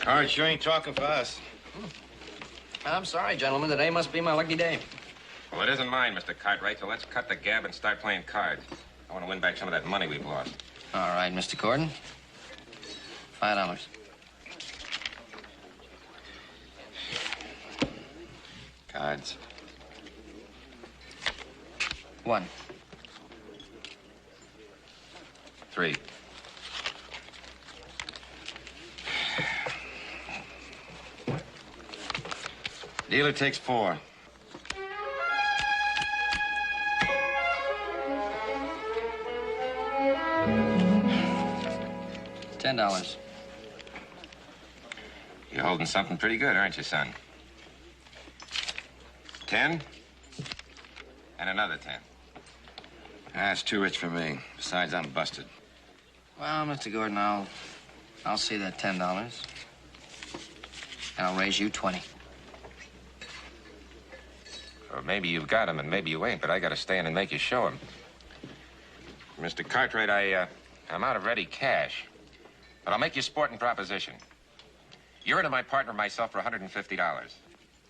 Cards sure ain't talking for us. I'm sorry, gentlemen. Today must be my lucky day. Well, it isn't mine, Mr. Cartwright, so let's cut the gab and start playing cards. I want to win back some of that money we've lost. All right, Mr. Corden. $5. Cards. 1. 3. Dealer takes 4. $10. You're holding something pretty good, aren't you, son? 10. And another 10. That's too rich for me. Besides, I'm busted. Well, Mr. Gordon, I'll see that $10. And I'll raise you 20. Or maybe you've got him and maybe you ain't, but I gotta stay in and make you show him. Mr. Cartwright, I'm out of ready cash. But I'll make you a sporting proposition. You're into my partner and myself for $150.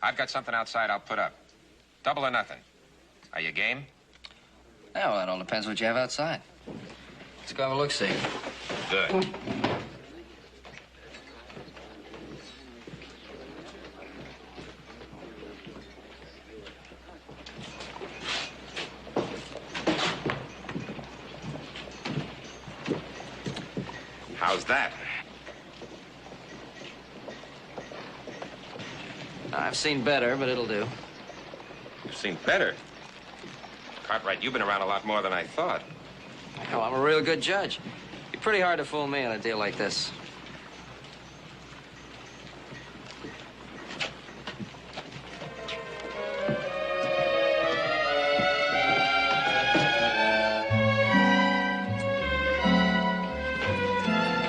I've got something outside I'll put up. Double or nothing. Are you game? Yeah, well, that all depends what you have outside. Let's go have a look-see. Good. How's that? I've seen better, but it'll do. You've seen better. Cartwright, you've been around a lot more than I thought. Hell, I'm a real good judge. It'd be pretty hard to fool me on a deal like this.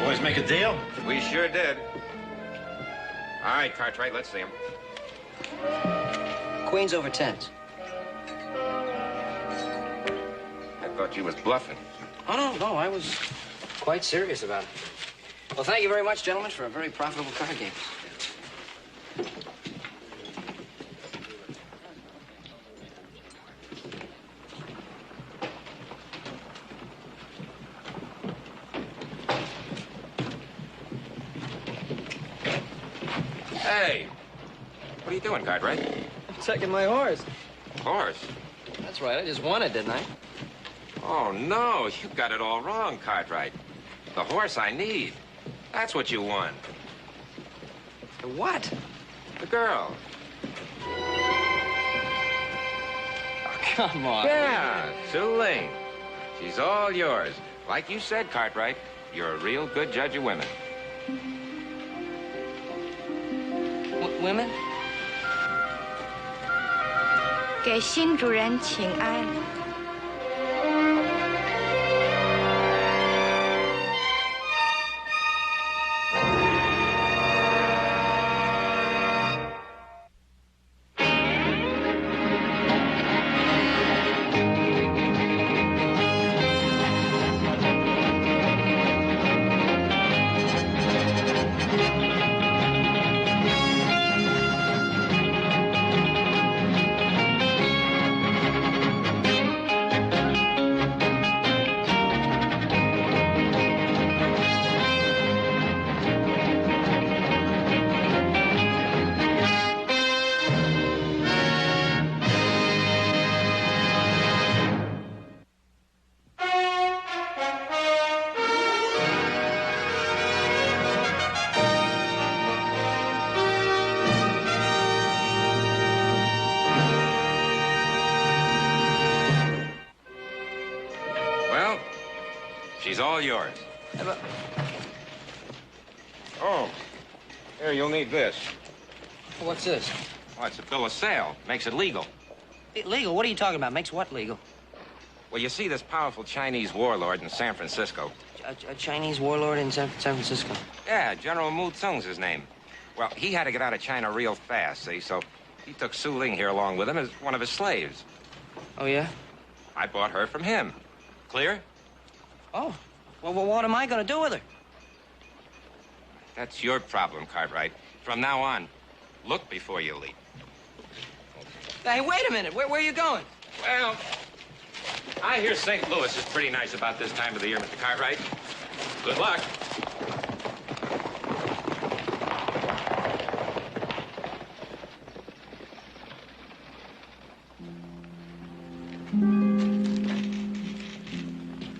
Boys make a deal? We sure did. All right, Cartwright, let's see him. Queens over 10s. I thought you was bluffing. Oh, no, I was quite serious about it. Well, thank you very much, gentlemen, for a very profitable card game. Hey, what are you doing, Cartwright? I'm checking my horse. Horse? That's right, I just won it, didn't I? Oh, no, you got it all wrong, Cartwright. The horse I need. That's what you won. The what? The girl. Oh, come on. Yeah, Su Ling. She's all yours. Like you said, Cartwright, you're a real good judge of women. Women? 给新主人请安。She's all yours. Oh, here, you'll need this. What's this? Oh, it's a bill of sale. Makes it legal. Legal? What are you talking about? Makes what legal? Well, you see this powerful Chinese warlord in San Francisco. A Chinese warlord in San Francisco? Yeah, General Tsung's his name. Well, he had to get out of China real fast, see? So he took Su Ling here along with him as one of his slaves. Oh, yeah? I bought her from him. Clear? Oh. Well, what am I going to do with her? That's your problem, Cartwright. From now on, look before you leap. Hey, wait a minute. Where are you going? Well, I hear St. Louis is pretty nice about this time of the year, Mr. Cartwright. Good luck.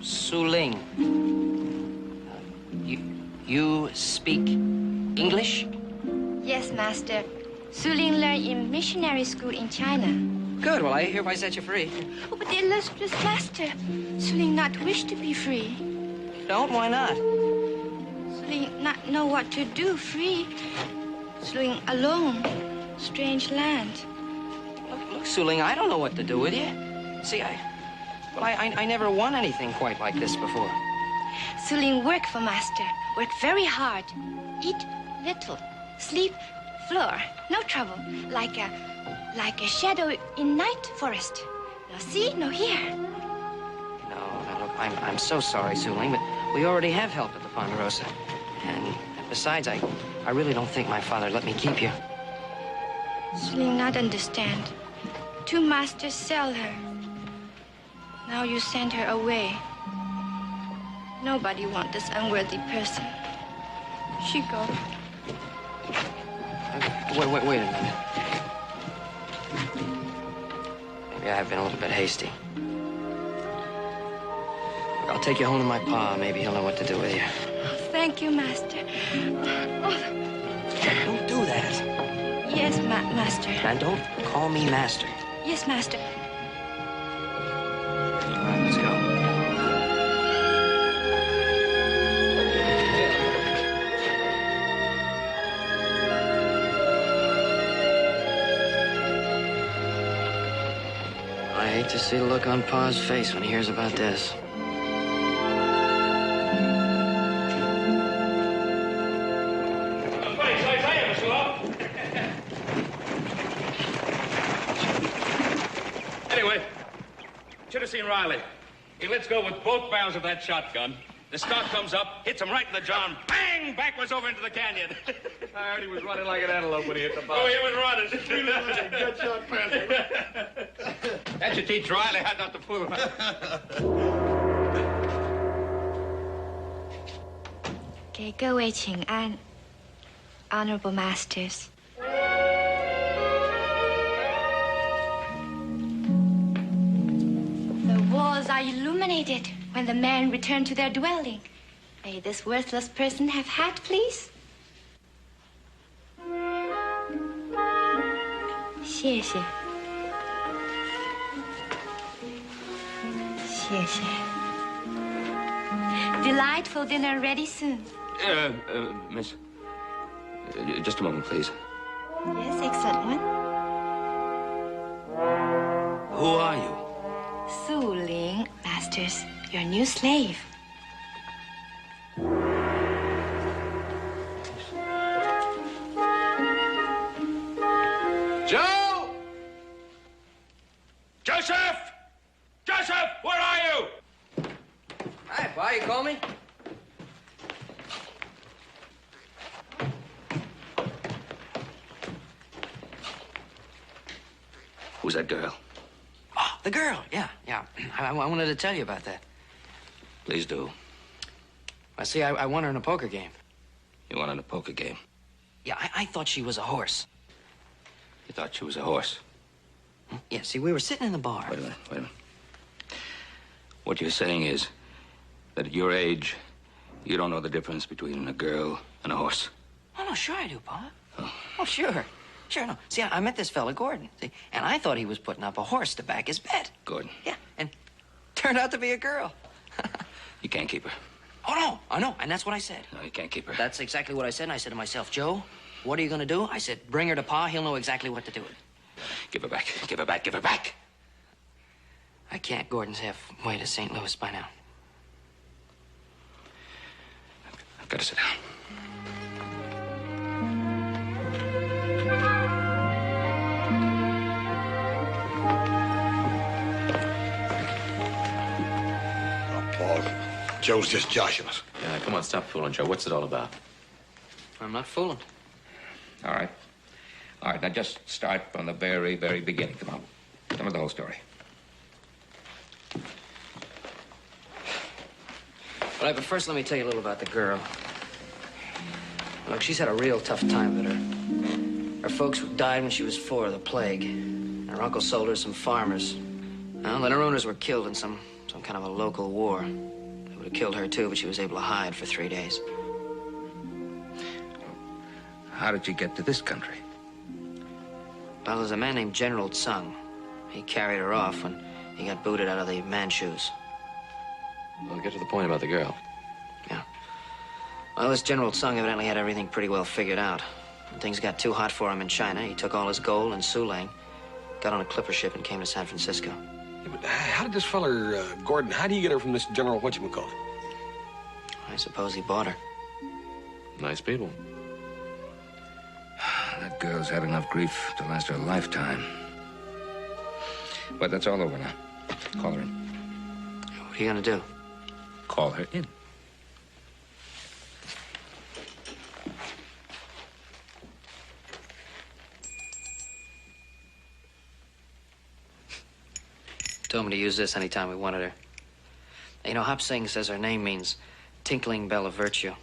Su Ling. You speak English? Yes, Master. Su Ling learned in missionary school in China. Good. Well, I hereby set you free. Oh, but the illustrious Master, Su Ling not wish to be free. Don't? Why not? Su Ling not know what to do free. Su Ling alone, strange land. Look, Su Ling, I don't know what to do with you. See, I never won anything quite like this before. Su Ling work for Master, work very hard, eat little, sleep floor, no trouble, like a shadow in night forest. No see, no hear. No, look, I'm so sorry, Su Ling, but we already have help at the Ponderosa. And besides, I really don't think my father let me keep you. Su Ling not understand. Two masters sell her. Now you send her away. Nobody want this unworthy person. She go. Wait a minute. Maybe I have been a little bit hasty. I'll take you home to my pa. Maybe he'll know what to do with you. Oh, thank you, Master. Oh. Don't do that. Yes, Master. And don't call me Master. Yes, Master. All right, let's go. I hate to see the look on Pa's face when he hears about this. Anyway, should have seen Riley. He lets go with both barrels of that shotgun. The stock comes up, hits him right in the jaw, and bang! Backwards over into the canyon. I heard he was running like an antelope when he hit the bottom. Oh, he was running. Good shot, Panther. That should teach Riley how not to fool. Okay, 各位请安, Honorable Masters. The walls are illuminated when the men return to their dwelling. May this worthless person have hat, please? 谢谢。谢谢。Delightful dinner ready soon. Miss. Just a moment, please. Yes, excellent one. Who are you? Su Ling, Masters, your new slave. Joe! Joseph! Joseph, where are you? Hi, Pa, you call me? Who's that girl? Oh, the girl, yeah. I wanted to tell you about that. Please do. I see, I won her in a poker game. You won in a poker game. Yeah, I thought she was a horse. You thought she was a horse. Yeah, see, we were sitting in the bar. Wait a minute. What you're saying is that at your age, you don't know the difference between a girl and a horse. Oh, no, sure I do, Pa. Oh, sure. Sure, no. See, I met this fella, Gordon, see, and I thought he was putting up a horse to back his bet. Gordon. Yeah, and turned out to be a girl. You can't keep her. Oh, no, I know, and that's what I said. No, you can't keep her. That's exactly what I said, and I said to myself, Joe, what are you going to do? I said, bring her to Pa. He'll know exactly what to do with it. Give her back. Give her back. Give her back. I can't. Gordon's halfway to St. Louis by now. I've got to sit down. Oh, Paul, Joe's just joshing us. Yeah, come on, stop fooling, Joe. What's it all about? I'm not fooling. All right. All right, now just start from the very, very beginning. Come on. Tell me the whole story. All right, but first let me tell you a little about the girl. Look, she's had a real tough time of it. Her folks died when she was 4 of the plague. Her uncle sold her some farmers. Well, then her owners were killed in some kind of a local war. They would have killed her, too, but she was able to hide for 3 days. How did you get to this country? Well, there's a man named General Tsung. He carried her off when he got booted out of the Manchus. Well, get to the point about the girl. Yeah. Well, this General Tsung evidently had everything pretty well figured out. When things got too hot for him in China, he took all his gold and Su Ling, got on a clipper ship, and came to San Francisco. Yeah, but how did this feller, Gordon, how do you get her from this General whatchamacallit? I suppose he bought her. Nice people. That girl's had enough grief to last her a lifetime. But that's all over now. Call her in. What are you gonna do? Call her in. Told me to use this anytime we wanted her. You know, Hop Sing says her name means tinkling bell of virtue.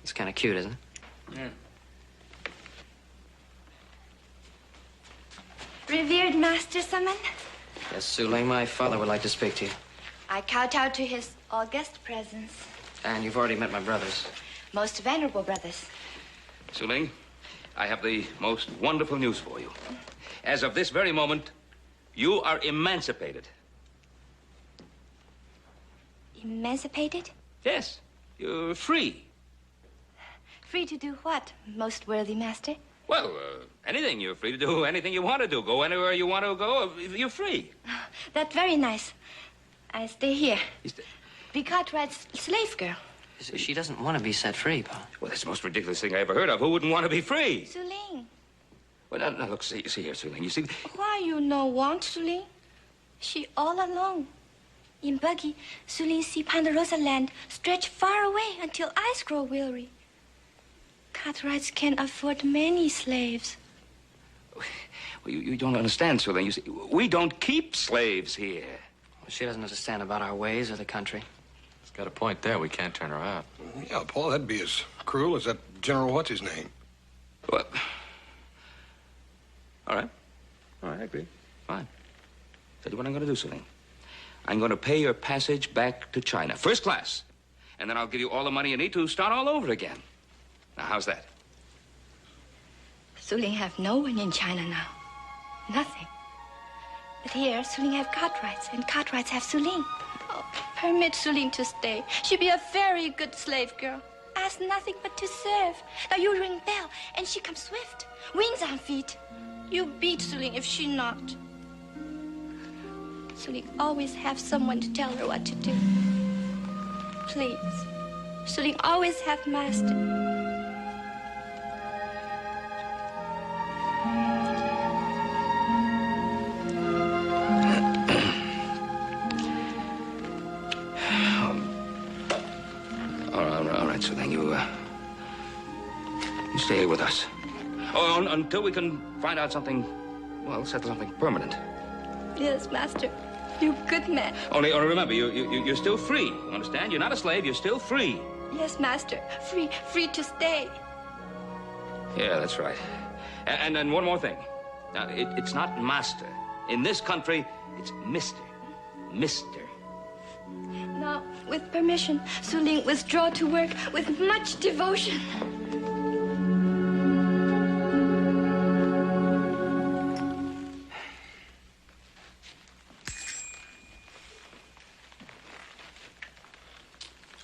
It's kind of cute, isn't it? Yeah. Revered Master Summon, Yes, Su Ling, my father would like to speak to you. I kowtow to his august presence. And you've already met my brothers. Most venerable brothers. Su Ling, I have the most wonderful news for you. As of this very moment, you are emancipated. Emancipated? Yes, you're free. Free to do what, most worthy master? Well, anything. You're free to do anything you want to do. Go anywhere you want to go. You're free. That's very nice. I stay here. You stay- Be Cartwright's slave girl. She doesn't want to be set free, Pa. Well, that's the most ridiculous thing I ever heard of. Who wouldn't want to be free? Su Ling, Well, now look, see here, Su Ling. You see, why you no want Su Ling? She all alone. In buggy, Su Ling see Ponderosa land stretch far away until eyes grow weary. Cartwrights can afford many slaves. well, you don't understand, Su Ling. You see, we don't keep slaves here. Well, she doesn't understand about our ways or the country. He's got a point there. We can't turn her out. Yeah, Paul, that'd be as cruel as that General what's-his-name. Well, all right, I agree. Fine. Tell you what I'm going to do, Su Ling. I'm going to pay your passage back to China, first class. And then I'll give you all the money you need to start all over again. Now, how's that? Su Ling have no one in China now. Nothing. But here, Su Ling have Cartwrights, and Cartwrights have Su Ling. Oh, permit Su Ling to stay. She be a very good slave girl. Ask nothing but to serve. Now you ring bell, and she come swift. Wings on feet. You beat Su Ling if she not. Su Ling always have someone to tell her what to do. Please. Su Ling always have master. All right, Su Ling, you stay here with us. Oh, until we can find out something, well, settle something permanent. Yes, master. You good man. Only remember, you're still free. You understand? You're not a slave. You're still free. Yes, master. Free to stay. Yeah, that's right. And then one more thing. Now, it's not master. In this country, it's mister. Mister. Now, with permission, Su Ling withdraw to work with much devotion.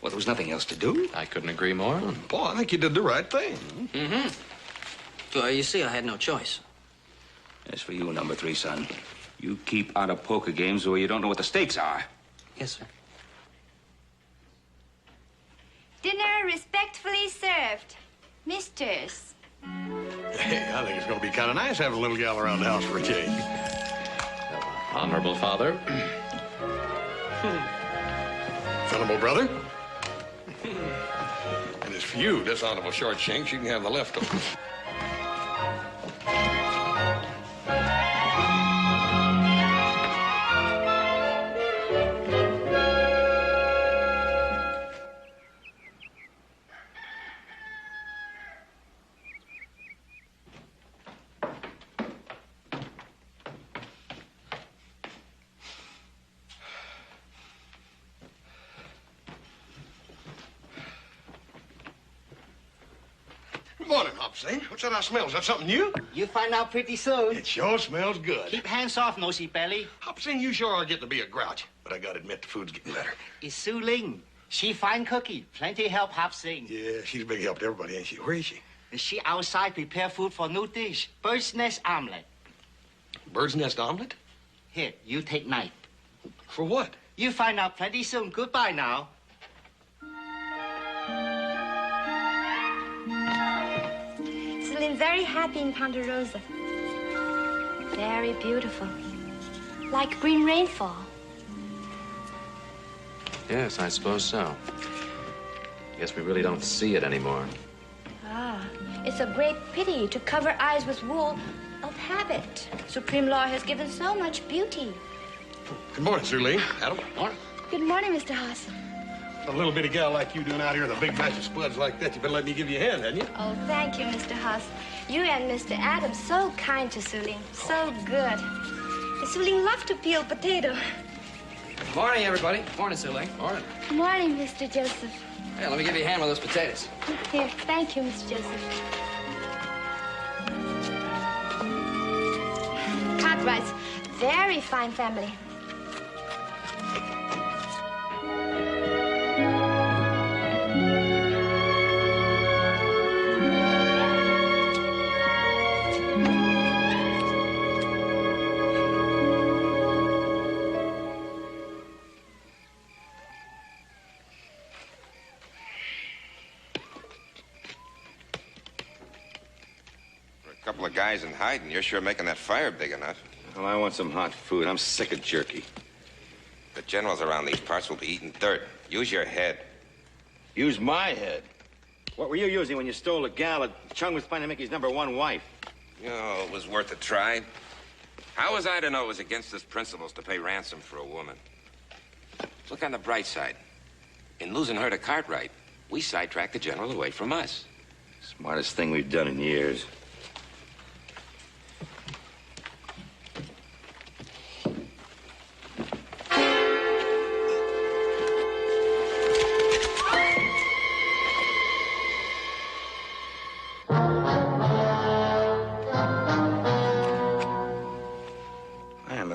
Well, there was nothing else to do. I couldn't agree more. Paul, I think you did the right thing. Well, you see, I had no choice. As for you, number 3, son, you keep out of poker games where you don't know what the stakes are. Yes, sir. Dinner respectfully served. Misters. Hey, I think it's going to be kind of nice having a little gal around the house for a change. Honorable father. Venerable brother. And his for you, dishonorable short shanks. You can have the leftovers. Good morning, Hop Sing. What's that I smell? Is that something new? You find out pretty soon. It sure smells good. Keep hands off, nosy belly. Hop Sing, you sure are getting to be a grouch. But I gotta admit, the food's getting better. It's Su Ling. She fine cookie. Plenty help Hop Sing. Yeah, she's a big help to everybody, ain't she? Where is she? She outside prepare food for new dish. Bird's nest omelet. Bird's nest omelet? Here, you take knife. For what? You find out plenty soon. Goodbye now. Su Ling very happy in Ponderosa. Very beautiful. Like green rainfall. Yes, I suppose so. Guess we really don't see it anymore. Ah, it's a great pity to cover eyes with wool of habit. Supreme Law has given so much beauty. Good morning, Su Ling. Adam. Morning. Good morning, Mr. Haas. A little bitty gal like you doing out here with a big batch of spuds like that, you better let me give you a hand, hadn't you? Oh, thank you, Mr. Haas. You and Mr. Adams so kind to Su Ling. So good. Su Ling loves to peel potato. Morning, everybody. Morning, Su Ling. Morning. Morning, Mr. Joseph. Hey, let me give you a hand with those potatoes. Here, thank you, Mr. Joseph. Cartwrights, very fine family. A couple of guys in hiding. You're sure making that fire big enough. Well, I want some hot food. I'm sick of jerky. The generals around these parts will be eating dirt. Use your head. Use my head. What were you using when you stole a gal that Chung was planning to make his #1 wife? You know, it was worth a try. How was I to know it was against his principles to pay ransom for a woman? Look on the bright side. In losing her to Cartwright, we sidetracked the general away from us. Smartest thing we've done in years.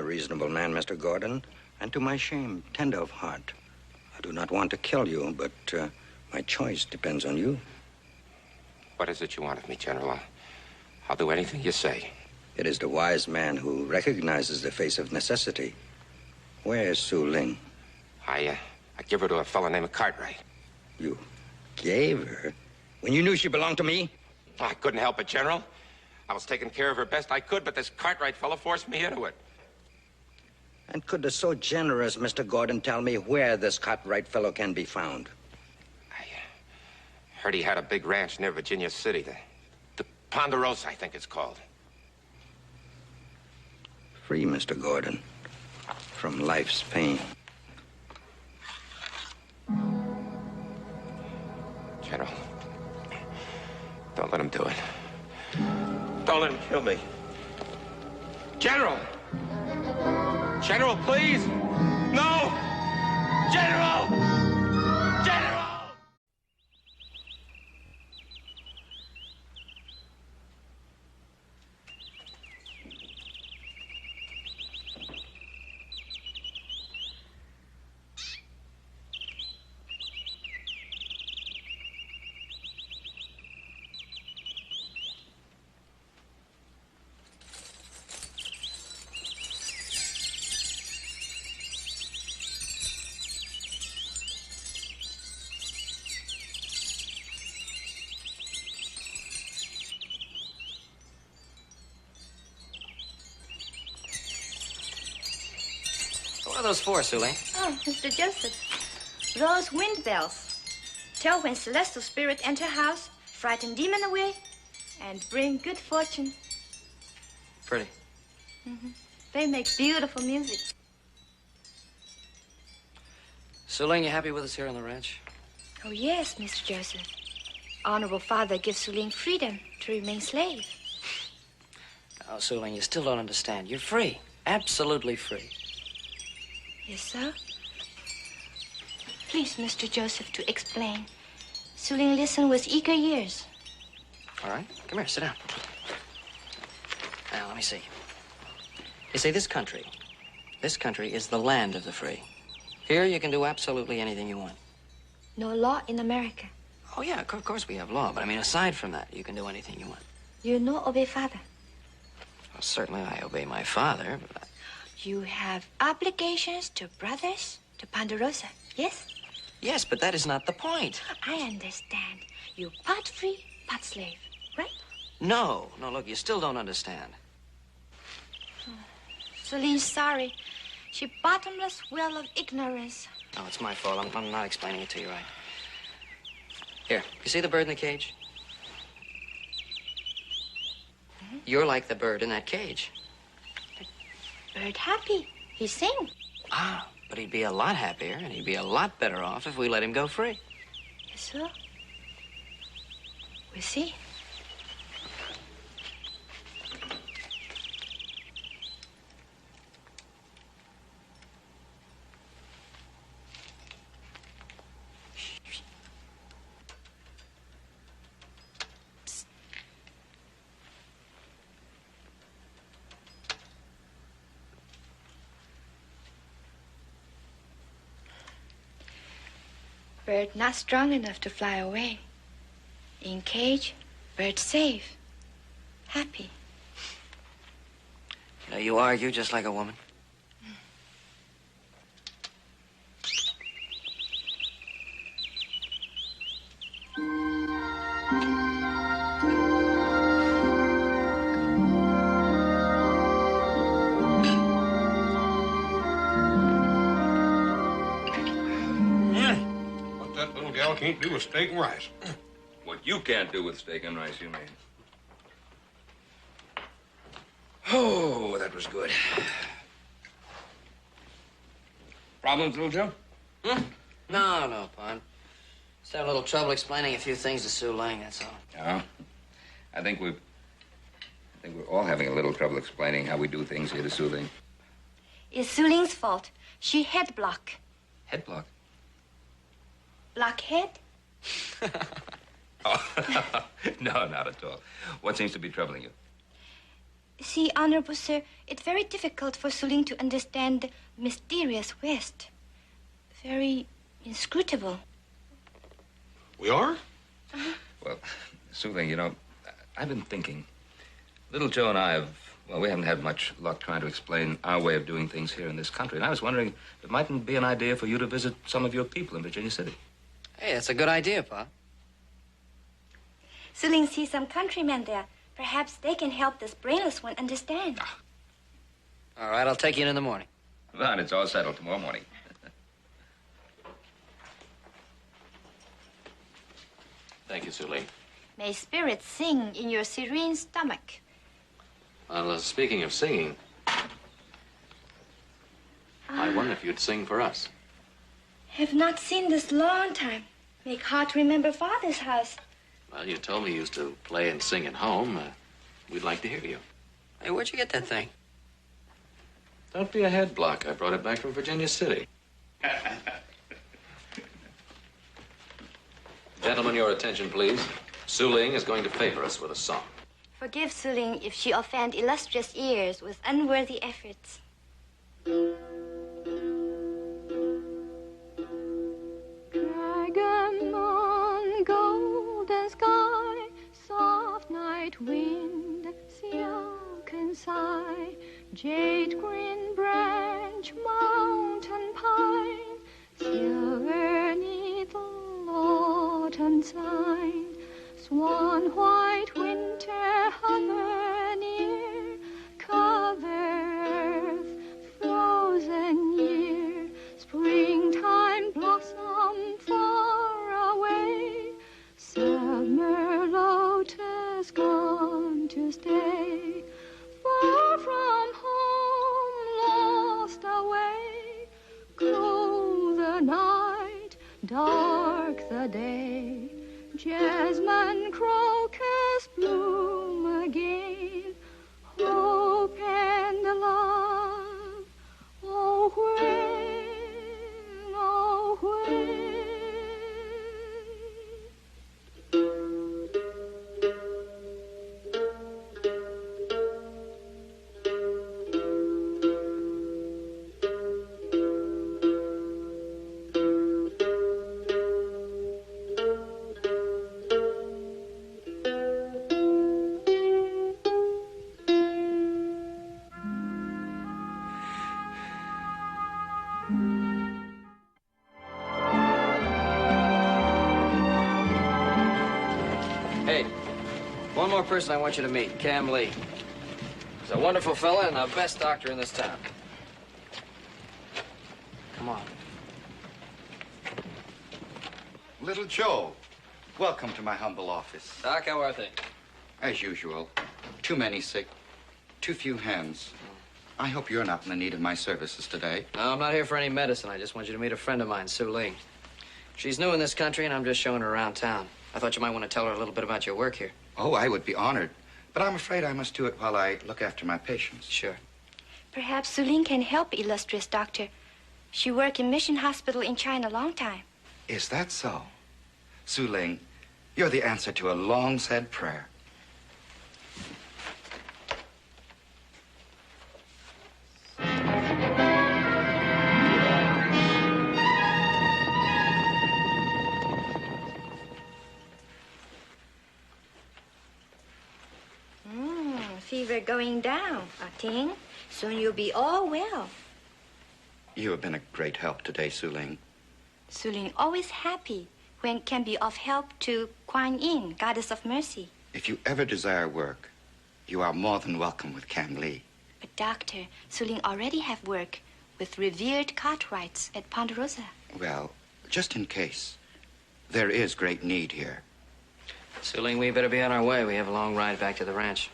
Reasonable man, Mr. Gordon, and to my shame, tender of heart. I do not want to kill you, but my choice depends on you. What is it you want of me, General? I'll do anything you say. It is the wise man who recognizes the face of necessity. Where is Su Ling? I give her to a fellow named Cartwright. You gave her? When you knew she belonged to me? I couldn't help it, General. I was taking care of her best I could, but this Cartwright fellow forced me into it. And could the so generous Mr. Gordon tell me where this Cartwright fellow can be found? I heard he had a big ranch near Virginia City. The Ponderosa, I think it's called. Free Mr. Gordon from life's pain. General, don't let him do it. Don't let him kill me. General! General, please! No! General! General! What are those for, Su Ling? Oh, Mr. Joseph. Those wind bells. Tell when celestial spirit enter house, frighten demon away, and bring good fortune. Pretty. They make beautiful music. Su Ling, you happy with us here on the ranch? Oh, yes, Mr. Joseph. Honorable father gives Su Ling freedom to remain slave. Oh, Su Ling, you still don't understand. You're free. Absolutely free. Yes, sir? Please, Mr. Joseph, to explain. Su Ling listened with eager ears. All right. Come here, sit down. Now, let me see. You see, this country is the land of the free. Here you can do absolutely anything you want. No law in America. Oh, yeah, of course we have law, but I mean, aside from that, you can do anything you want. You no obey father. Well, certainly I obey my father, but You have obligations to brothers, to Ponderosa, yes? Yes, but that is not the point. I understand. You part free, part slave, right? No, look, you still don't understand. Su Ling's sorry. She bottomless well of ignorance. No, it's my fault. I'm not explaining it to you right. Here, you see the bird in the cage? You're like the bird in that cage. Bird happy. He sing. Ah, but he'd be a lot happier and he'd be a lot better off if we let him go free. Yes, sir. We see. Bird not strong enough to fly away. In cage, bird safe. Happy. You know, you argue just like a woman. Can't do with steak and rice. What you can't do with steak and rice, you mean? Oh, that was good. Problems, little Joe? No, Pon. Just having a little trouble explaining a few things to Su Ling, that's all. Yeah. I think we're all having a little trouble explaining how we do things here to Su Ling. It's Su Ling's fault. She head block. Head block? Blockhead? Oh, no, not at all. What seems to be troubling you? See, Honorable Sir, it's very difficult for Su Ling to understand the mysterious West. Very inscrutable. We are? Well, Su Ling, you know, I've been thinking. Little Joe and I we haven't had much luck trying to explain our way of doing things here in this country. And I was wondering if it mightn't be an idea for you to visit some of your people in Virginia City. Hey, that's a good idea, Pa. Su Ling sees some countrymen there. Perhaps they can help this brainless one understand. All right, I'll take you in the morning. Well, and it's all settled tomorrow morning. Thank you, Su Ling. May spirits sing in your serene stomach. Well, speaking of singing, I wonder if you'd sing for us. Have not seen this long time. Make heart remember father's house. Well, you told me you used to play and sing at home. We'd like to hear you. Hey, where'd you get that thing? Don't be a head block. I brought it back from Virginia City. Gentlemen, your attention, please. Su Ling is going to favor us with a song. Forgive Su Ling if she offend illustrious ears with unworthy efforts. Dragon moon, golden sky, soft night wind, silken sigh, jade green branch, mountain pine, silver needle, autumn sign, swan white winter hover near, cover earth, frozen year, springtime blossom far away. jasmine crocus bloom again, hope and love, oh when, oh when. Hey, one more person I want you to meet, Cam Lee. He's a wonderful fella and the best doctor in this town. Come on. Little Joe, welcome to my humble office. Doc, how are things? As usual, too many sick, too few hands. I hope you're not in the need of my services today. No, I'm not here for any medicine. I just want you to meet a friend of mine, Su Ling. She's new in this country, and I'm just showing her around town. I thought you might want to tell her a little bit about your work here. Oh, I would be honored. But I'm afraid I must do it while I look after my patients. Sure. Perhaps Su Ling can help, illustrious doctor. She worked in mission hospital in China a long time. Is that so? Su Ling, you're the answer to a long-said prayer. Fever going down, I think. Soon you'll be all well. You have been a great help today, Su Ling. Su Ling always happy when can be of help to Kuan Yin, goddess of mercy. If you ever desire work, you are more than welcome with Cam Lee. But doctor, Su Ling already have work with revered Cartwrights at Ponderosa. Well, just in case, there is great need here. Su Ling, we better be on our way. We have a long ride back to the ranch.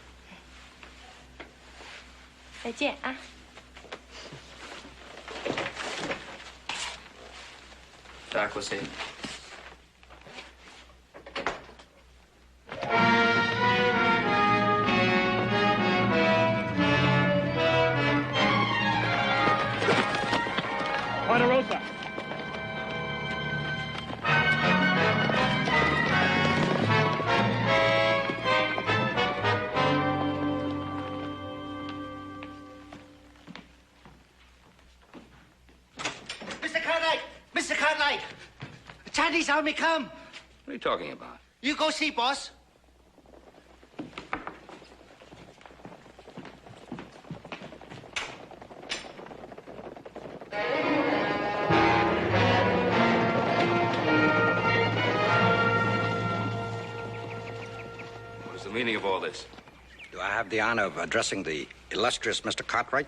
再见啊。Doc, we'll see you. Ponderosa. Mr. Cartwright! Chinese army come! What are you talking about? You go see, boss. What is the meaning of all this? Do I have the honor of addressing the illustrious Mr. Cartwright?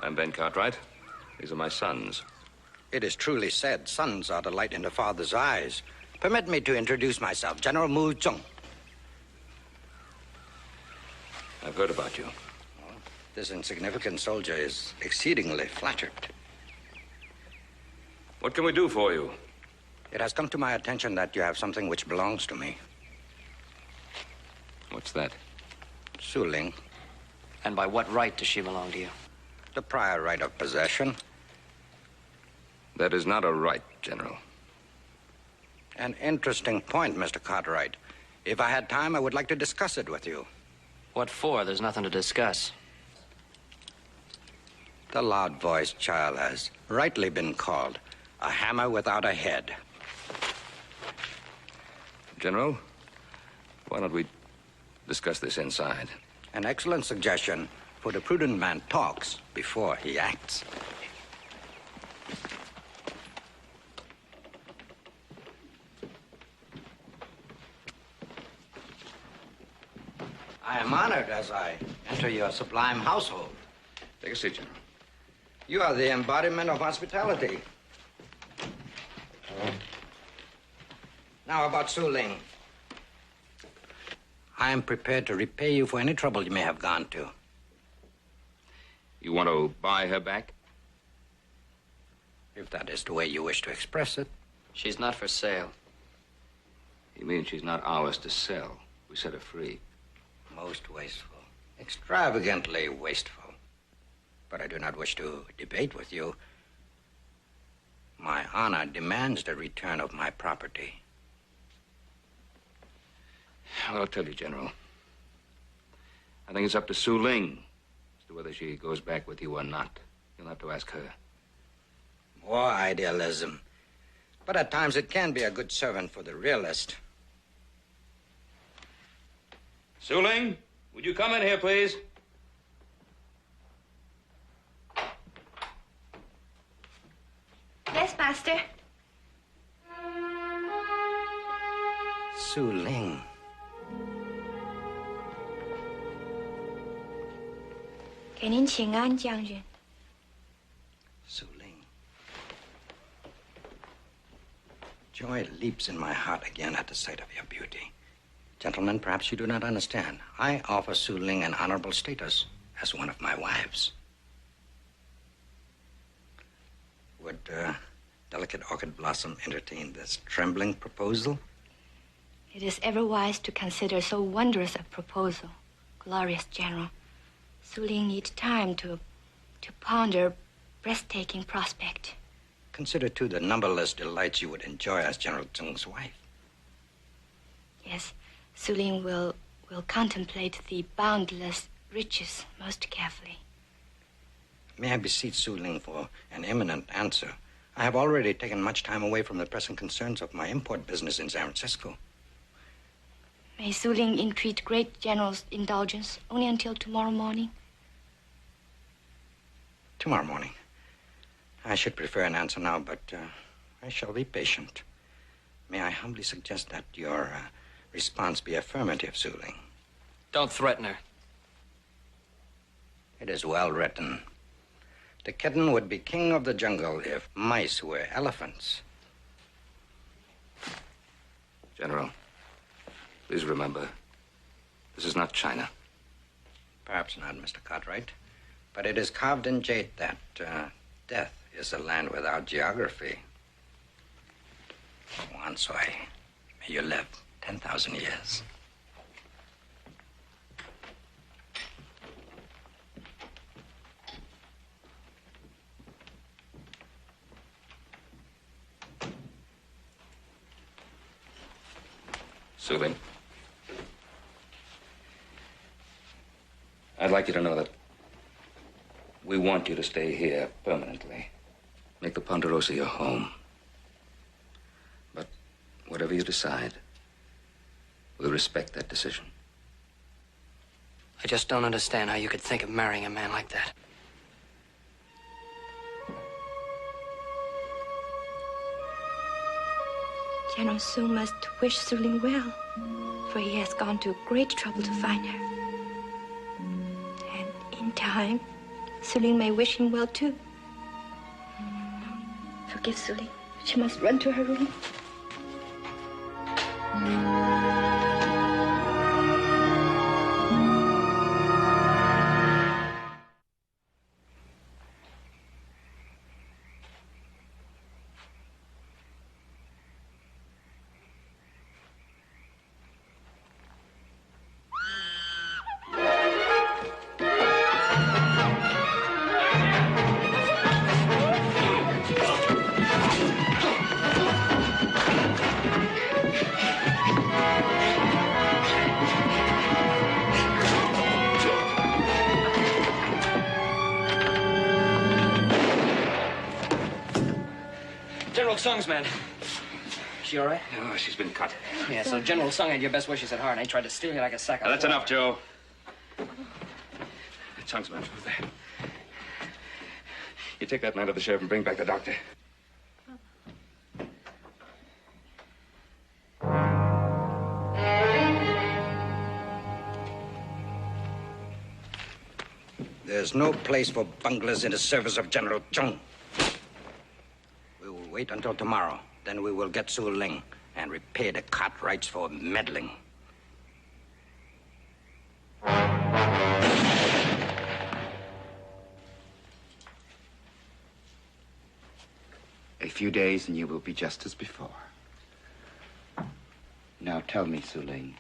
I'm Ben Cartwright. These are my sons. It is truly said, sons are the light in the father's eyes. Permit me to introduce myself, General Tsung. I've heard about you. Well, this insignificant soldier is exceedingly flattered. What can we do for you? It has come to my attention that you have something which belongs to me. What's that? Su Ling. And by what right does she belong to you? The prior right of possession. That is not a right, General. An interesting point, Mr. Cartwright. If I had time, I would like to discuss it with you. What for? There's nothing to discuss. The loud-voiced child has rightly been called a hammer without a head. General, why don't we discuss this inside? An excellent suggestion, for the prudent man talks before he acts. I am honored as I enter your sublime household. Take a seat, General. You are the embodiment of hospitality. Now about Su Ling. I am prepared to repay you for any trouble you may have gone to. You want to buy her back? If that is the way you wish to express it. She's not for sale. You mean she's not ours to sell? We set her free. Most wasteful. Extravagantly wasteful. But I do not wish to debate with you. My honor demands the return of my property. Well, I'll tell you, General. I think it's up to Su Ling as to whether she goes back with you or not. You'll have to ask her. More idealism. But at times it can be a good servant for the realist. Su Ling, would you come in here, please? Yes, Master. Su Ling. Su Ling. Joy leaps in my heart again at the sight of your beauty. Gentlemen, perhaps you do not understand. I offer Su Ling an honorable status as one of my wives. Would delicate orchid blossom entertain this trembling proposal? It is ever wise to consider so wondrous a proposal, glorious General. Su Ling needs time to ponder breathtaking prospect. Consider, too, the numberless delights you would enjoy as General Tsung's wife. Yes, Su Ling will contemplate the boundless riches most carefully. May I beseech Su Ling for an imminent answer? I have already taken much time away from the pressing concerns of my import business in San Francisco. May Su Ling entreat great General's indulgence only until tomorrow morning? Tomorrow morning. I should prefer an answer now, but I shall be patient. May I humbly suggest that your response be affirmative, Su Ling? Don't threaten her. It is well written. The kitten would be king of the jungle if mice were elephants. General, please remember, this is not China. Perhaps not, Mr. Cartwright. But it is carved in jade that death is a land without geography. Wansoy, may you live 10,000 years. Su Ling, I'd like you to know that we want you to stay here permanently. Make the Ponderosa your home. But whatever you decide, we'll respect that decision. I just don't understand how you could think of marrying a man like that. General Tsung must wish Su Ling well, for he has gone to great trouble to find her. And in time, Su Ling may wish him well, too. Forgive Su Ling. She must run to her room. General Tsung's man. She all right? Oh, she's been cut. Yeah, so General Tsung had your best wishes at heart, and he tried to steal you like a sack of That's flour. enough, Joe. Tsung's man, who's there? You take that man to the sheriff and bring back the doctor. There's no place for bunglers in the service of General Tsung. We will wait until tomorrow. Then we will get Su Ling and repay the Cartwrights for meddling. A few days and you will be just as before. Now tell me, Su Ling,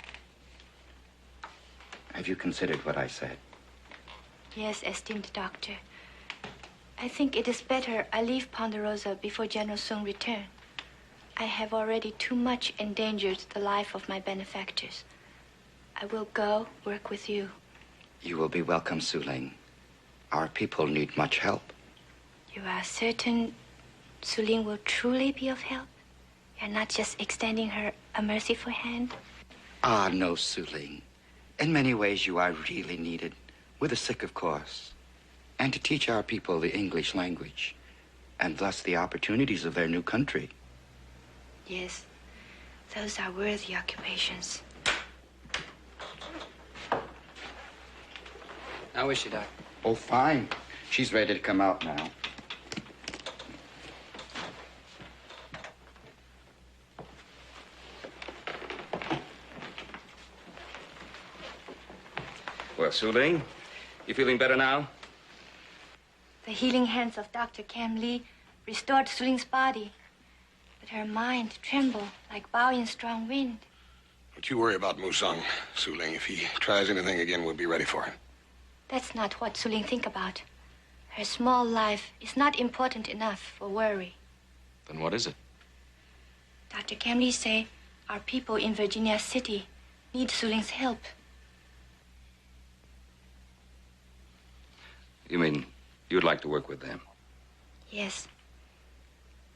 have you considered what I said? Yes, esteemed doctor. I think it is better I leave Ponderosa before General Tsung return. I have already too much endangered the life of my benefactors. I will go work with you. You will be welcome, Su Ling. Our people need much help. You are certain Su Ling will truly be of help? You're not just extending her a merciful hand? Ah, no, Su Ling. In many ways, you are really needed. With the sick, of course. And to teach our people the English language, and thus the opportunities of their new country. Yes, those are worthy occupations. How is she, Doc? Oh, fine. She's ready to come out now. Well, Su Ling, you feeling better now? The healing hands of Dr. Kam Lee restored Su Ling's body, but her mind trembled like bow in strong wind. Don't you worry about Musung, Su Ling. If he tries anything again, we'll be ready for him. That's not what Su Ling think about. Her small life is not important enough for worry. Then what is it? Dr. Kam Lee say our people in Virginia City need Su Ling's help. You mean you'd like to work with them? Yes.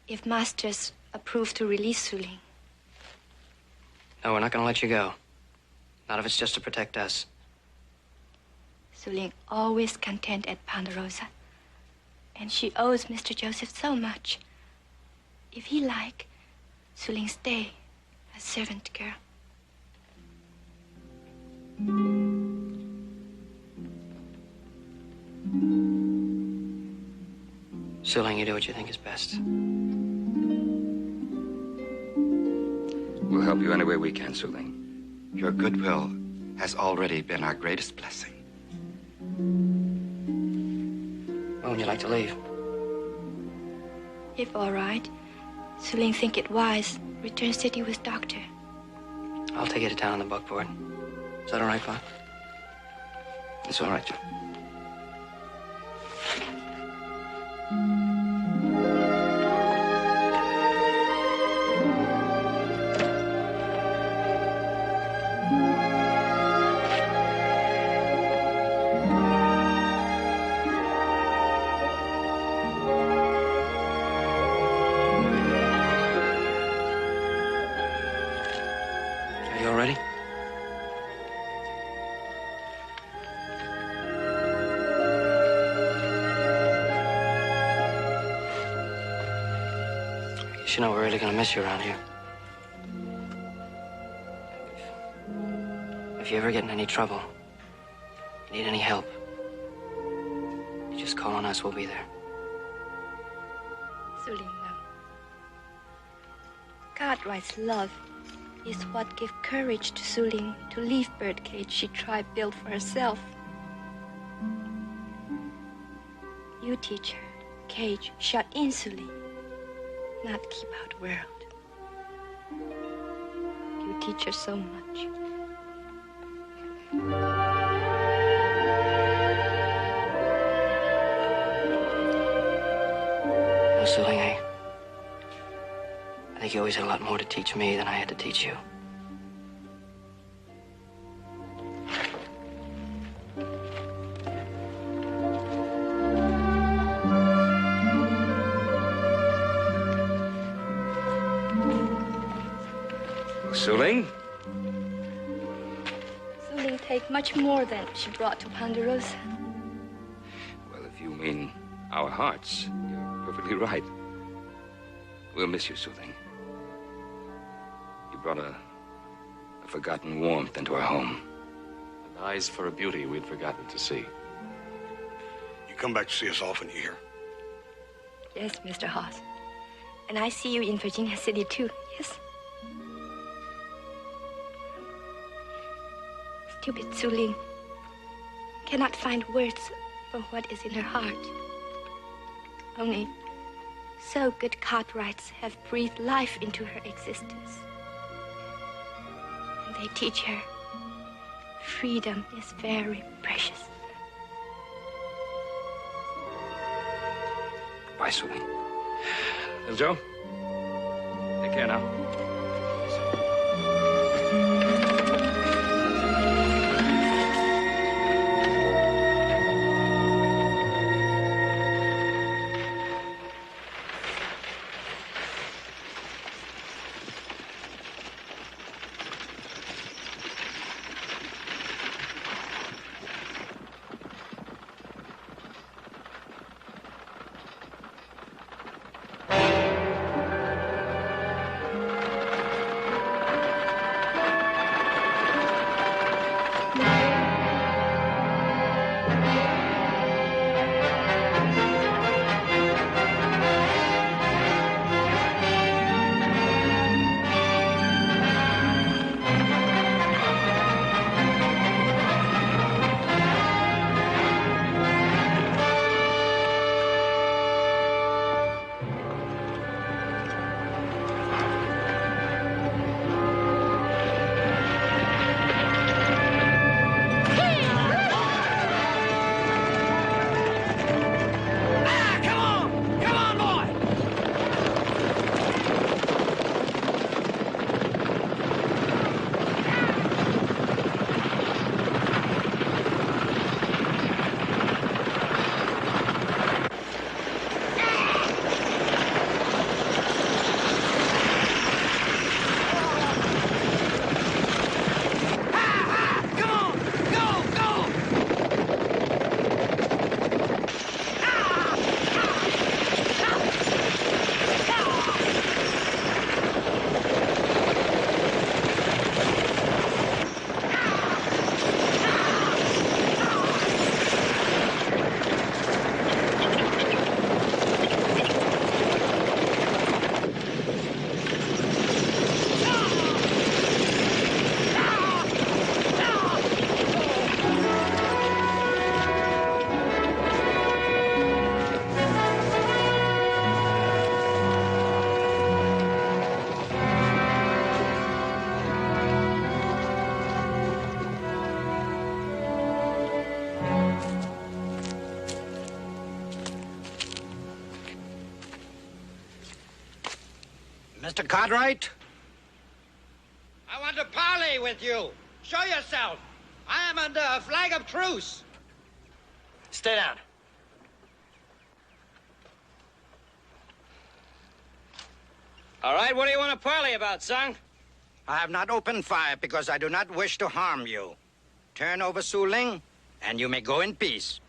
If masters approve to release Su Ling. No, we're not going to let you go. Not if it's just to protect us. Su Ling always content at Ponderosa. And she owes Mr. Joseph so much. If he like, Su Ling stay a servant girl. Su Ling, you do what you think is best. We'll help you any way we can, Su Ling. Your goodwill has already been our greatest blessing. When would you like to leave? If all right, Su Ling think it wise, return city with doctor. I'll take you to town on the buckboard. Is that all right, Pa? It's all right, Joe. Are you all ready? You know we're really gonna miss you around here. If you ever get in any trouble, you need any help, you just call on us, we'll be there. Su Ling, no. Cartwright's love is what give courage to Su Ling to leave birdcage she tried build for herself. You teach her cage shut in Su Ling, not keep out world. You teach her so much. No, Su Ling, I think you always had a lot more to teach me than I had to teach you. Su Ling? Su Ling take much more than she brought to Ponderosa. Well, if you mean our hearts, you're perfectly right. We'll miss you, Su Ling. You brought a forgotten warmth into our home. And eyes for a beauty we'd forgotten to see. You come back to see us often, you hear? Yes, Mr. Haas. And I see you in Virginia City, too, yes? Stupid Su Ling cannot find words for what is in her heart. Only so good Cartwrights have breathed life into her existence. they teach her. Freedom is very precious. Bye, Su Ling. Little Joe, take care now. Mr. Cartwright? I want to parley with you. Show yourself. I am under a flag of truce. Stay down. All right, what do you want to parley about, Tsung? I have not opened fire because I do not wish to harm you. Turn over Su Ling, and you may go in peace.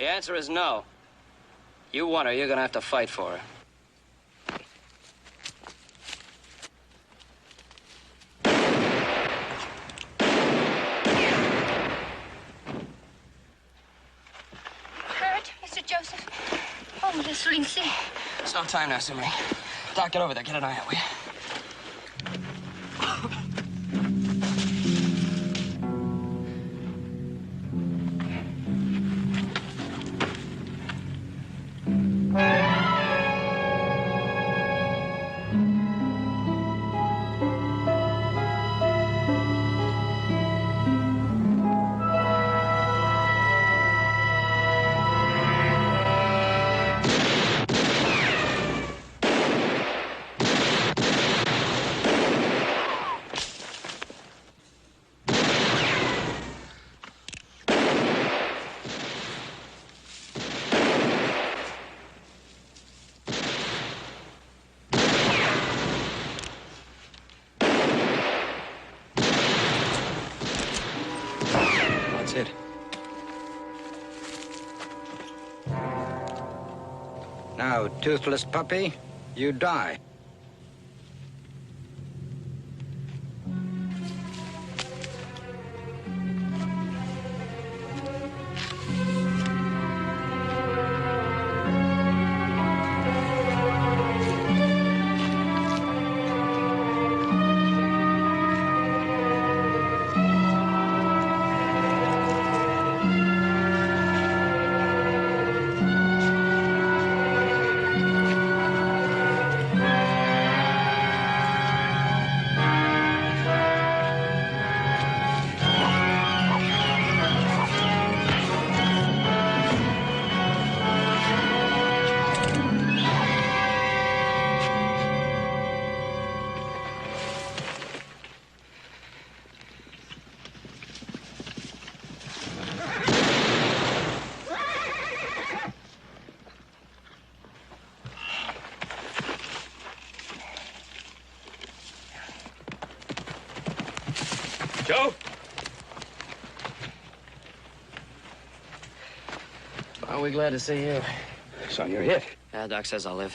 The answer is no. You want her, you're gonna have to fight for her. Hurt, Mr. Joseph? Oh, let Su Ling see. It's no time now, Su Ling. Doc, get over there. Get an eye out, will you? That's it. Now, toothless puppy, you die. Joe? Are we glad to see you? Son, you're hit. Yeah, Doc says I'll live.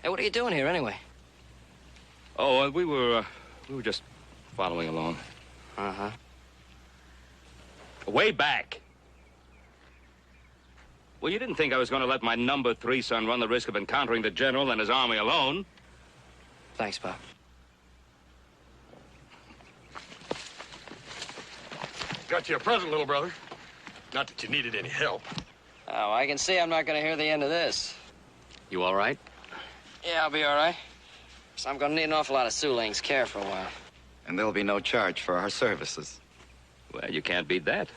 Hey, what are you doing here anyway? Oh, we were just following along. Uh-huh. Way back. Well, you didn't think I was going to let my number 3 son run the risk of encountering the general and his army alone. Thanks, Pop. Got you a present, little brother. Not that you needed any help. Oh, I can see I'm not going to hear the end of this. You all right? Yeah, I'll be all right. So I'm going to need an awful lot of Su Ling's care for a while. And there'll be no charge for our services. Well, you can't beat that.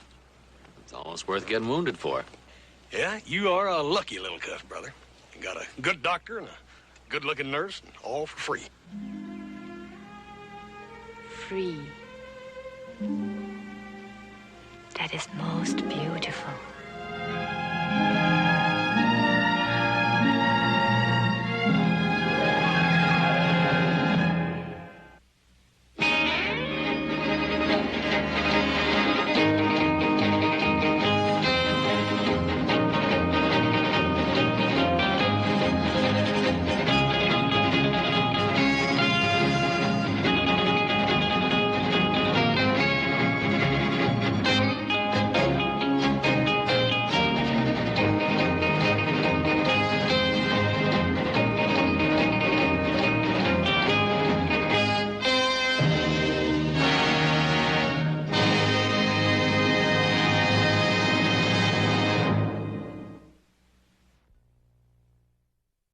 It's almost worth getting wounded for. Yeah, you are a lucky little cuss, brother. You got a good doctor and a good-looking nurse, and all for free. Free. That is most beautiful.